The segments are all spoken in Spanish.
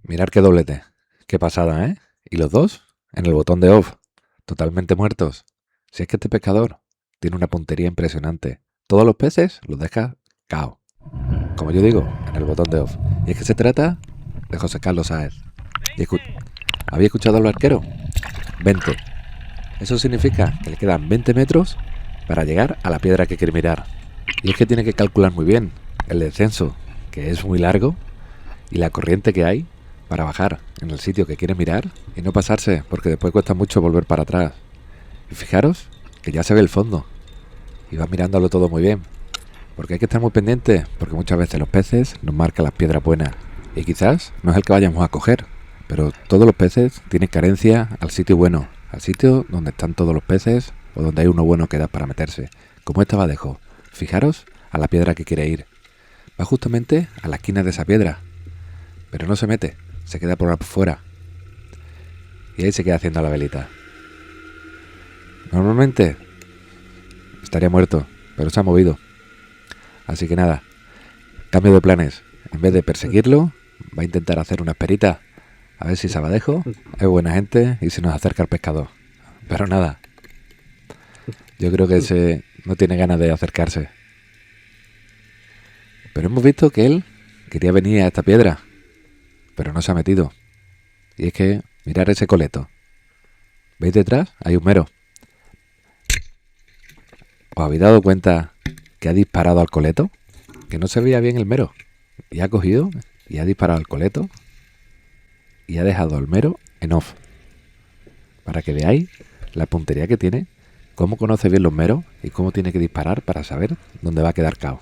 Mirad qué doblete. Qué pasada, ¿eh? Y los dos en el botón de off, totalmente muertos. Si es que este pescador tiene una puntería impresionante. Todos los peces los deja cao. Como yo digo, en el botón de off. Y es que se trata de José Carlos Sáez. Y ¿había escuchado al arquero? 20. Eso significa que le quedan 20 metros para llegar a la piedra que quiere mirar. Y es que tiene que calcular muy bien el descenso, que es muy largo, y la corriente que hay para bajar en el sitio que quiere mirar y no pasarse, porque después cuesta mucho volver para atrás. Y fijaros que ya se ve el fondo y va mirándolo todo muy bien, porque hay que estar muy pendiente, porque muchas veces los peces nos marcan las piedras buenas y quizás no es el que vayamos a coger, pero todos los peces tienen carencia al sitio bueno, al sitio donde están todos los peces o donde hay uno bueno que da para meterse, como este abadejo. Fijaros a la piedra que quiere ir. Va justamente a la esquina de esa piedra, pero no se mete, se queda por afuera. Y ahí se queda haciendo la velita. Normalmente estaría muerto, pero se ha movido. Así que nada, cambio de planes. En vez de perseguirlo, va a intentar hacer una esperita. A ver si Sabadejo es buena gente y se nos acerca el pescador. Pero nada, yo creo que ese no tiene ganas de acercarse. Pero hemos visto que él quería venir a esta piedra, pero no se ha metido. Y es que, mirar ese coleto. ¿Veis detrás? Hay un mero. ¿Os habéis dado cuenta que ha disparado al coleto? Que no se veía bien el mero. Y ha cogido y ha disparado al coleto y ha dejado al mero en off. Para que veáis la puntería que tiene, cómo conoce bien los meros y cómo tiene que disparar para saber dónde va a quedar cao.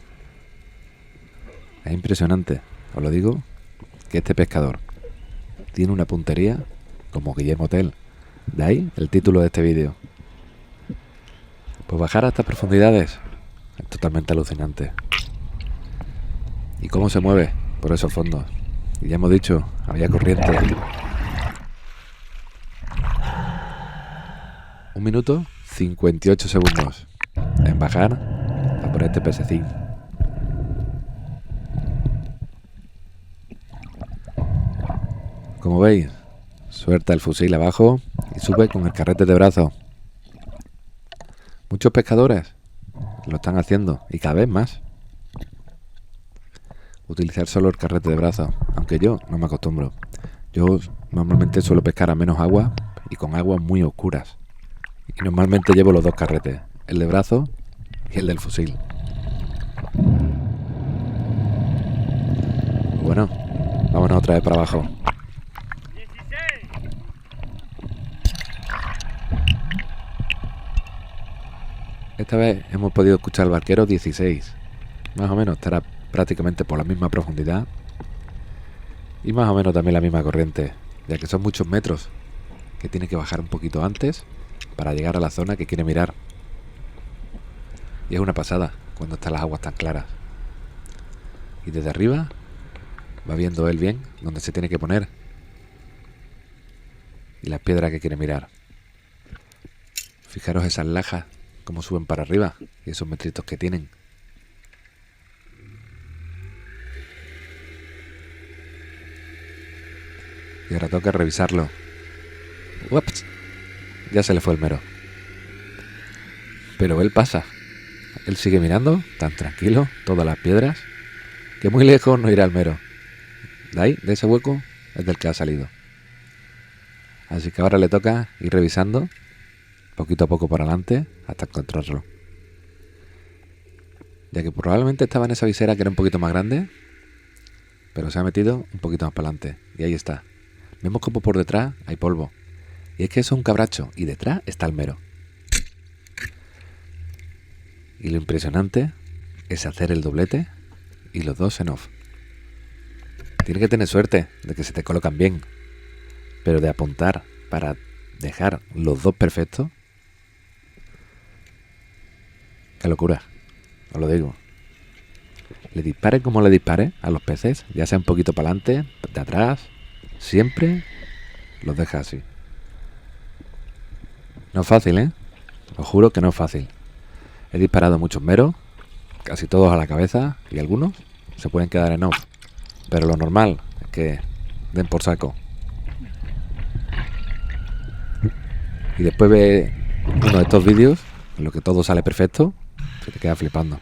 Es impresionante, os lo digo, que este pescador tiene una puntería como Guillermo Tell. De ahí el título de este vídeo. Pues bajar a estas profundidades es totalmente alucinante. Y cómo se mueve por esos fondos. Y ya hemos dicho, había corriente. 1 minuto 58 segundos en bajar a por este pececín. Como veis, suelta el fusil abajo y sube con el carrete de brazo. Muchos pescadores lo están haciendo y cada vez más. Utilizar solo el carrete de brazo, aunque yo no me acostumbro. Yo normalmente suelo pescar a menos agua y con aguas muy oscuras. Y normalmente llevo los dos carretes, el de brazo y el del fusil. Bueno, vámonos otra vez para abajo. Esta vez hemos podido escuchar al barquero 16. Más o menos estará prácticamente por la misma profundidad. Y más o menos también la misma corriente, ya que son muchos metros que tiene que bajar un poquito antes para llegar a la zona que quiere mirar. Y es una pasada cuando están las aguas tan claras. Y desde arriba va viendo él bien dónde se tiene que poner y las piedras que quiere mirar. Fijaros esas lajas cómo suben para arriba y esos metritos que tienen. Y ahora toca revisarlo. ¡Ups! Ya se le fue el mero. Pero él pasa. Él sigue mirando, tan tranquilo, todas las piedras, que muy lejos no irá el mero. De ahí, de ese hueco, es del que ha salido. Así que ahora le toca ir revisando, poquito a poco por adelante, hasta encontrarlo. Ya que probablemente estaba en esa visera que era un poquito más grande, pero se ha metido un poquito más para adelante. Y ahí está. Vemos como por detrás hay polvo. Y es que eso es un cabracho. Y detrás está el mero. Y lo impresionante es hacer el doblete y los dos en off. Tienes que tener suerte de que se te colocan bien. Pero de apuntar para dejar los dos perfectos. ¡Qué locura! Os lo digo. Le dispare como le dispare a los peces, ya sea un poquito para adelante, de atrás, siempre los deja así. No es fácil, ¿eh? Os juro que no es fácil. He disparado muchos meros, casi todos a la cabeza, y algunos se pueden quedar en off. Pero lo normal es que Den por saco. Y después ve uno de estos vídeos en los que todo sale perfecto, se te queda flipando.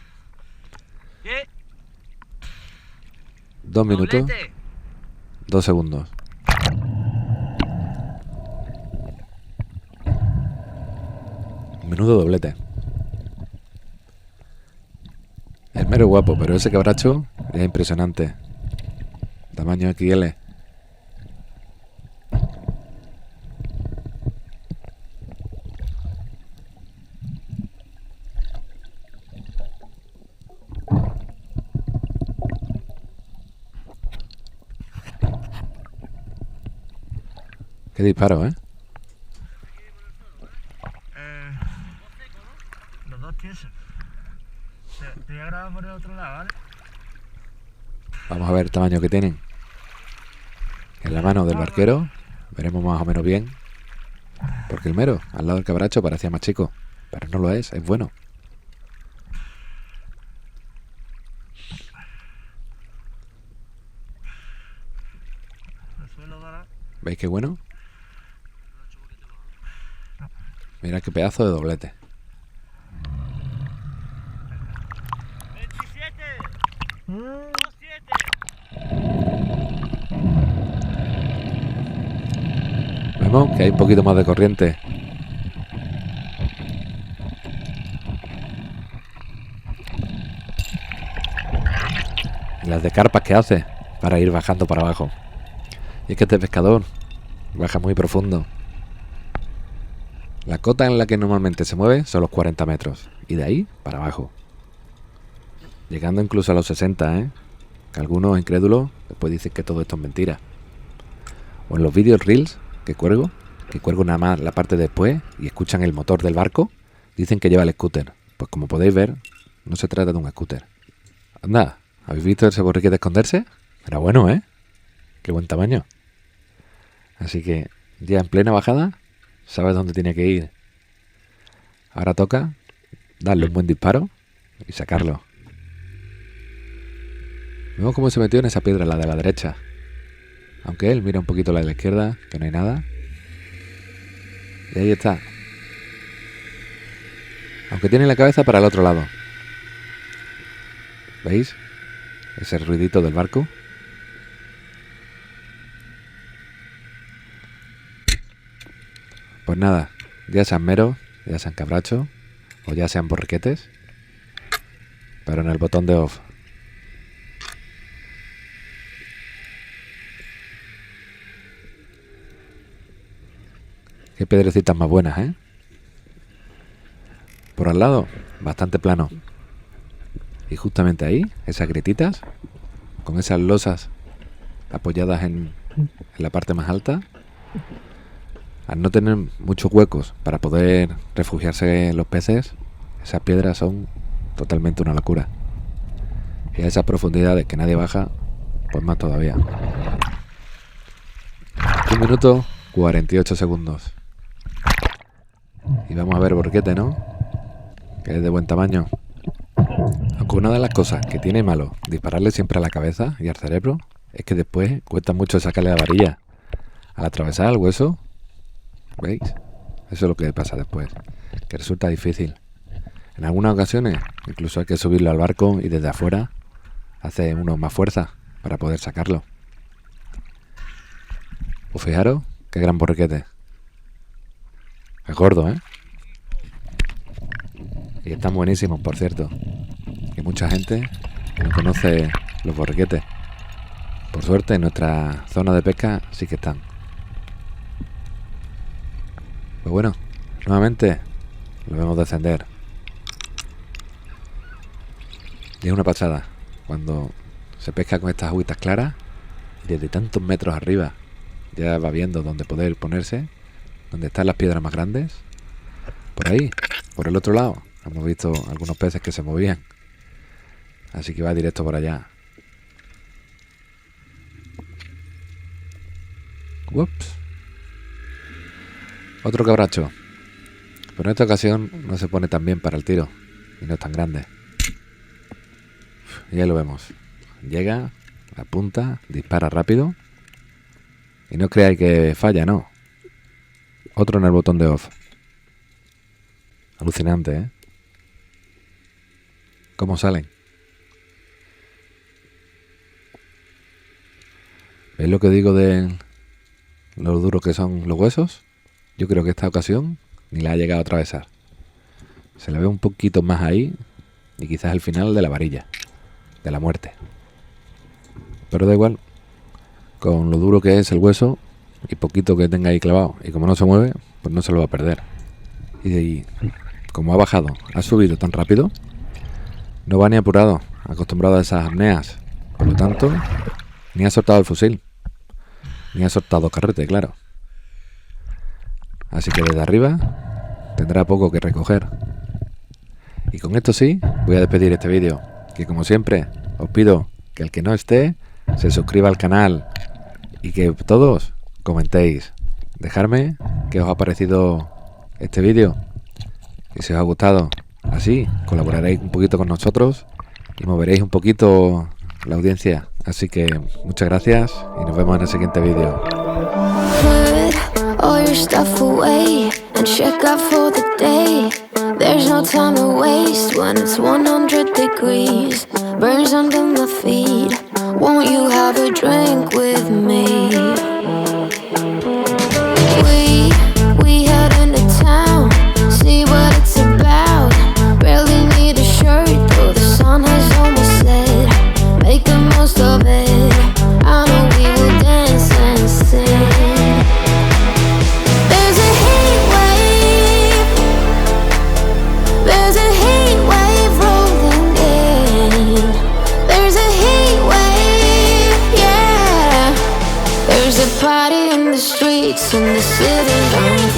2 minutos, 2 segundos. Menudo doblete. El mero guapo, pero ese cabracho es impresionante. Tamaño XL. Qué disparo, ¿eh? Los dos tiesos. Te voy a grabar por el otro lado, ¿vale? Vamos a ver el tamaño que tienen. En la mano del barquero veremos más o menos bien. Porque el mero, al lado del cabracho, parecía más chico. Pero no lo es bueno. ¿Veis qué bueno? Mira qué pedazo de doblete. 27. Vemos que hay un poquito más de corriente. Y las de carpas que hace para ir bajando para abajo. Y es que este pescador baja muy profundo. La cota en la que normalmente se mueve son los 40 metros. Y de ahí para abajo. Llegando incluso a los 60, ¿eh? Que algunos incrédulos después dicen que todo esto es mentira. O en los vídeos reels que cuelgo nada más la parte de después y escuchan el motor del barco, dicen que lleva el scooter. Pues como podéis ver, no se trata de un scooter. Anda, ¿habéis visto ese borriquete esconderse? Era bueno, ¿eh? Qué buen tamaño. Así que ya en plena bajada, sabes dónde tiene que ir. Ahora toca darle un buen disparo y sacarlo. Vemos cómo se metió en esa piedra, la de la derecha. Aunque él mira un poquito la de la izquierda, que no hay nada. Y ahí está. Aunque tiene la cabeza para el otro lado. ¿Veis? Ese ruidito del barco. Pues nada, ya sean meros, ya sean cabrachos, o ya sean borriquetes, pero en el botón de off. Qué piedrecitas más buenas, ¿eh? Por al lado, bastante plano. Y justamente ahí, esas grietitas, con esas losas apoyadas en la parte más alta, al no tener muchos huecos para poder refugiarse los peces, esas piedras son totalmente una locura. Y a esas profundidades que nadie baja, pues más todavía. 1 minuto 48 segundos. Y vamos a ver borriquete, ¿no? Que es de buen tamaño. Aunque una de las cosas que tiene malo dispararle siempre a la cabeza y al cerebro es que después cuesta mucho sacarle la varilla. Al atravesar el hueso, ¿veis? Eso es lo que pasa después, que resulta difícil. En algunas ocasiones incluso hay que subirlo al barco y desde afuera hace uno más fuerza para poder sacarlo. Pues fijaros qué gran borriquete. Es gordo, ¿eh? Y están buenísimos, por cierto. Que mucha gente no conoce los borriquetes. Por suerte en nuestra zona de pesca sí que están. Pues bueno, nuevamente lo vemos descender. Y es una pasada cuando se pesca con estas agüitas claras y desde tantos metros arriba ya va viendo dónde poder ponerse, dónde están las piedras más grandes. Por ahí, por el otro lado, hemos visto algunos peces que se movían. Así que va directo por allá. Ups. Otro cabracho. Pero en esta ocasión no se pone tan bien para el tiro. Y no es tan grande. Y ahí lo vemos. Llega, apunta, dispara rápido. Y no creáis que falla, no. Otro en el botón de off. Alucinante, ¿eh? ¿Cómo salen? ¿Veis lo que digo de lo duros que son los huesos? Yo creo que esta ocasión ni la ha llegado a atravesar. Se le ve un poquito más ahí y quizás el final de la varilla, de la muerte. Pero da igual, con lo duro que es el hueso y poquito que tenga ahí clavado, y como no se mueve, pues no se lo va a perder. Y como ha bajado, ha subido tan rápido, no va ni apurado, acostumbrado a esas apneas. Por lo tanto, ni ha soltado el fusil, ni ha soltado carrete, claro. Así que desde arriba tendrá poco que recoger. Y con esto sí, voy a despedir este vídeo, que como siempre, os pido que el que no esté, se suscriba al canal y que todos comentéis. Dejadme qué os ha parecido este vídeo y si os ha gustado. Así colaboraréis un poquito con nosotros y moveréis un poquito la audiencia. Así que muchas gracias y nos vemos en el siguiente vídeo. All your stuff away and check out for the day. There's no time to waste when it's 100 degrees. Burns under my feet. Won't you have a drink with me? We head into town, see what it's about. Barely need a shirt though the sun has almost set. Make the most of it. I know we will dance and sing. Party in the streets in the city.